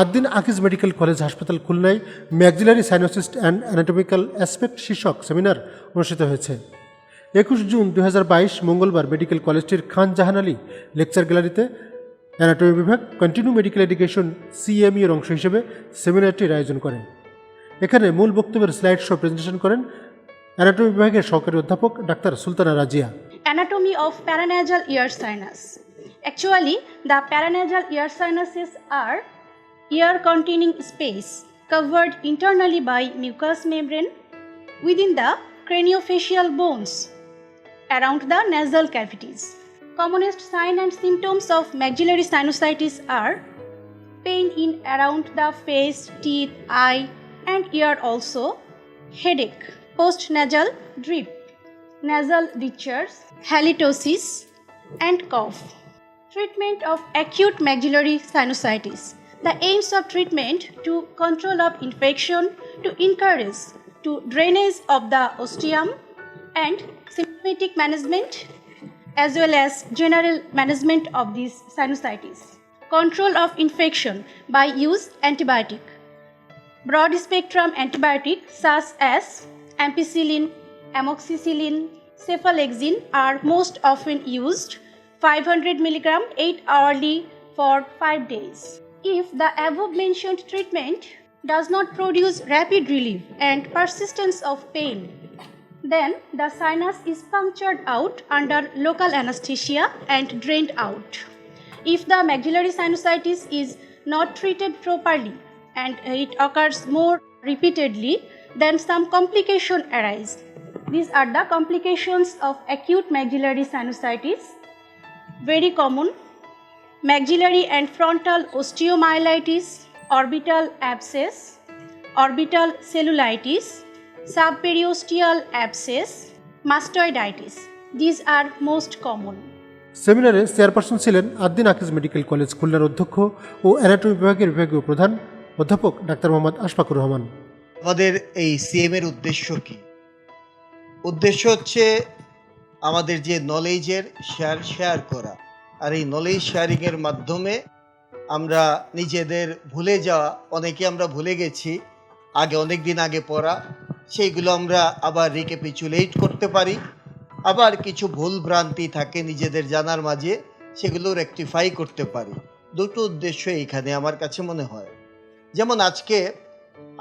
Ad-din Akij medical college হাসপাতাল খুলনায় maxillary cyanosis and anatomical aspect শীর্ষক সেমিনার অনুষ্ঠিত হয়েছে। 21 জুন 2022 মঙ্গলবার মেডিকেল কলেজটির খান জাহান আলী লেকচার গ্যালারিতে অ্যানাটমি বিভাগ কন্টিনিউ মেডিকেল এডুকেশন CME এর অংশ হিসেবে সেমিনারটির আয়োজন করে। এখানে মূল বক্তব্যের স্লাইড শো প্রেজেন্টেশন করেন অ্যানাটমি বিভাগের সহকারী অধ্যাপক doctor Sultana Razia. Anatomy of paranasal ear sinus. Actually, the paranasal ear sinuses are ear containing space covered internally by mucous membrane within the craniofacial bones around the nasal cavities. Commonest signs and symptoms of maxillary sinusitis are pain in around the face, teeth, eye and ear, also headache, postnasal drip, nasal strictures, halitosis and cough. Treatment of acute maxillary sinusitis. The aims of treatment to control of infection, to encourage to drainage of the ostium and symptomatic management as well as general management of this sinusitis. Control of infection by use antibiotic. Broad spectrum antibiotic such as ampicillin, amoxicillin, cephalexin are most often used 500 mg 8 hourly for 5 days. If the above mentioned treatment does not produce rapid relief and persistence of pain, then the sinus is punctured out under local anesthesia and drained out. If the maxillary sinusitis is not treated properly and it occurs more repeatedly, then some complications arise. These are the complications of acute maxillary sinusitis. Very common: maxillary and frontal osteomyelitis, orbital abscess, orbital cellulitis, subperiosteal abscess, mastoiditis. These are most common. সেমিনারে chairperson ছিলেন Ad-din Akij medical college খুলনার অধ্যক্ষ ও anatomy বিভাগের বিভাগীয় প্রধান অধ্যাপক doctor Mohammad Ashfakur Rahman. আমাদের এই CME এর উদ্দেশ্য কি? উদ্দেশ্য হচ্ছে আমাদের যে নলেজের শেয়ার করা, আর এই নলেজ শেয়ারিংয়ের মাধ্যমে আমরা নিজেদের ভুলে যাওয়া, অনেকে আমরা ভুলে গেছি আগে অনেক দিন আগে পড়া, সেইগুলো আমরা আবার রিক্যাপিচুলেট করতে পারি। আবার কিছু ভুল ভ্রান্তি থাকে নিজেদের জানার মাঝে, সেগুলো রেকটিফাই করতে পারি। দুটো উদ্দেশ্য এইখানে আমার কাছে মনে হয়। যেমন আজকে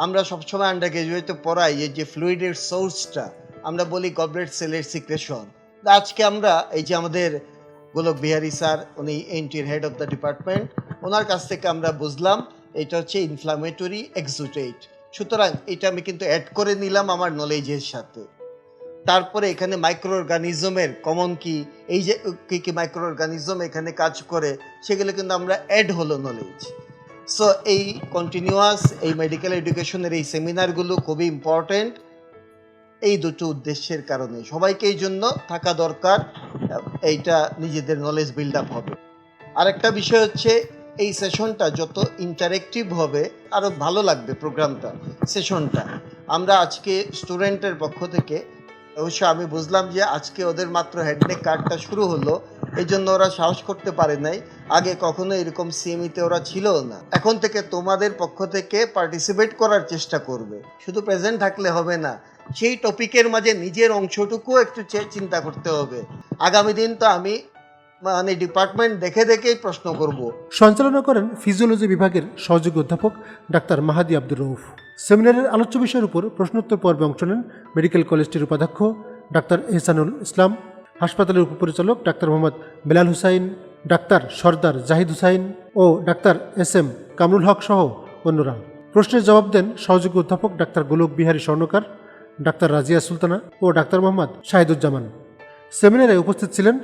আমরা সবসময় আন্ডার গ্রাজুয়েটে পড়াই যে ফ্লুইডের সোর্সটা আমরা বলি গবলেট সেলের সিক্রেশন। আজকে আমরা এই যে আমাদের গোলক বিহারী স্যার, উনি এনটির হেড অফ দ্য ডিপার্টমেন্ট, ওনার কাছ থেকে আমরা বুঝলাম এটা হচ্ছে ইনফ্লামেটরি এক্সুটেট। সুতরাং এটা আমি কিন্তু অ্যাড করে নিলাম আমার নলেজের সাথে। তারপরে এখানে মাইক্রো অর্গানিজমের কমন কি, এই যে কী কী মাইক্রো অর্গানিজম এখানে কাজ করে, সেগুলো কিন্তু আমরা অ্যাড হলো নলেজ। সো এই কন্টিনিউয়াস এই মেডিকেল এডুকেশনের এই সেমিনারগুলো খুবই ইম্পর্টেন্ট। এই দুটো উদ্দেশ্যের কারণে সবাইকে এই জন্য থাকা দরকার, এইটা নিজেদের নলেজ বিল্ড আপ হবে। আরেকটা বিষয় হচ্ছে এই সেশনটা যত ইন্টারেক্টিভ হবে আরও ভালো লাগবে প্রোগ্রামটা, সেশনটা। আমরা আজকে স্টুডেন্টের পক্ষ থেকে অবশ্য আমি বুঝলাম যে আজকে ওদের মাত্র হেডনেক কার্ডটা শুরু হলো, এই জন্য ওরা সাহস করতে পারে নাই। আগে কখনো এরকম CME-তে ওরা ছিল না। এখন থেকে তোমাদের পক্ষ থেকে পার্টিসিপেট করার চেষ্টা করবে, শুধু প্রেজেন্ট থাকলে হবে না, সেই টপিকের মাঝে নিজের অংশটুকু একটু চিন্তা করতে হবে। আগামী দিন তো আমি ডিপার্টমেন্ট দেখে দেখেই প্রশ্ন করব। সঞ্চালনা করেন ফিজিওলজি বিভাগের সহযোগী অধ্যাপক ডাক্তার মাহাদি আব্দুর রৌফ। সেমিনারের আলোচ্য বিষয়ের উপর প্রশ্নোত্তর পর্বে অংশ নেন মেডিকেল কলেজটির উপাধ্যক্ষ ডাক্তার এহসানুল ইসলাম, হাসপাতালের উপপরিচালক ডাক্তার মোহাম্মদ বেলাল হুসাইন, ডাক্তার সর্দার জাহিদ হুসাইন ও ডাক্তার SM কামরুল হক সহ অন্যরা। প্রশ্নের জবাব দেন সহযোগী অধ্যাপক ডাক্তার গোলক বিহারী স্বর্ণকার, ডাক্তার রাজিয়া সুলতানা ও ডাক্তার মোহাম্মদ শাহিদুজ্জামান। সেমিনারে উপস্থিত ছিলেন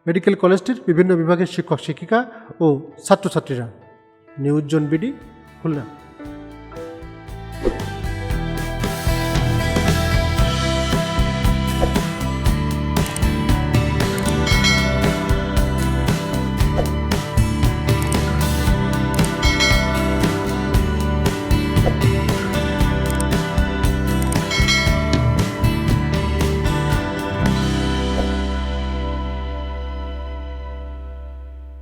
মেডিকেল কলেজটির বিভিন্ন বিভাগের শিক্ষক শিক্ষিকা ও ছাত্রছাত্রীরা। নিউজনবিডি, খুলনা।